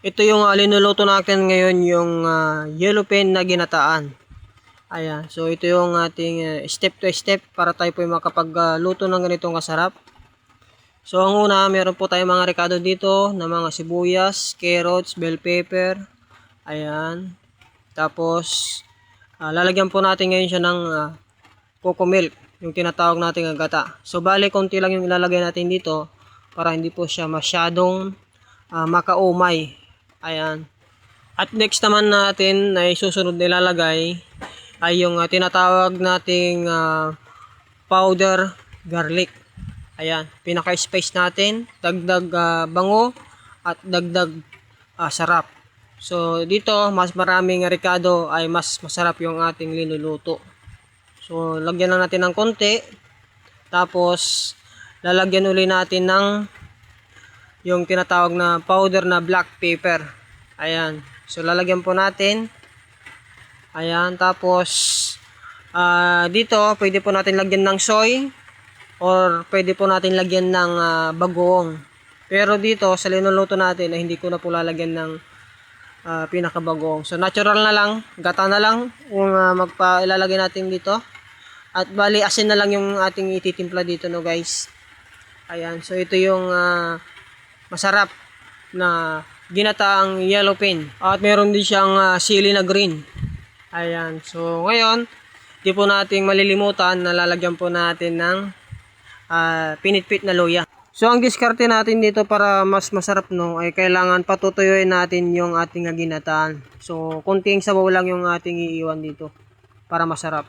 Ito yung linuluto natin ngayon, yung yellowfin na ginataan. Ayan, so ito yung ating step to step para tayo po makapagluto ng ganitong kasarap. So ang una, meron po tayong mga rekado dito na mga sibuyas, carrots, bell pepper. Ayan. Tapos lalagyan po natin ngayon siya ng cocoa milk, yung tinatawag nating agata. So bali konti lang yung ilalagay natin dito para hindi po siya masyadong makaumay. Ayan. At next naman natin na susunod na ilalagay ay yung tinatawag nating powder garlic. Ayan, pinaka-spice natin, dagdag bango at dagdag sarap. So dito, mas maraming rekado ay mas masarap yung ating linuluto. So lagyan lang natin ng konti. Tapos lalagyan uli natin ng yung tinatawag na powder na black pepper. Ayan. So lalagyan po natin. Ayan, tapos dito pwede po natin lagyan ng soy or pwede po natin lagyan ng bagoong. Pero dito sa linuluto natin ay hindi ko na po lalagyan ng pinakabagoong. So natural na lang, gata na lang yung ilalagay natin dito. At bali asin na lang yung ating ititimpla dito, no guys. Ayan, so ito yung masarap na ginataang yellowfin. At meron din siyang sili na green. Ayan, so ngayon di po nating malilimutan na lalagyan po natin ng pinitpit na luya. So ang diskarte natin dito para mas masarap, no, ay kailangan patutuyuin natin yung ating ginataan. So konting sabaw lang yung ating iiwan dito para masarap.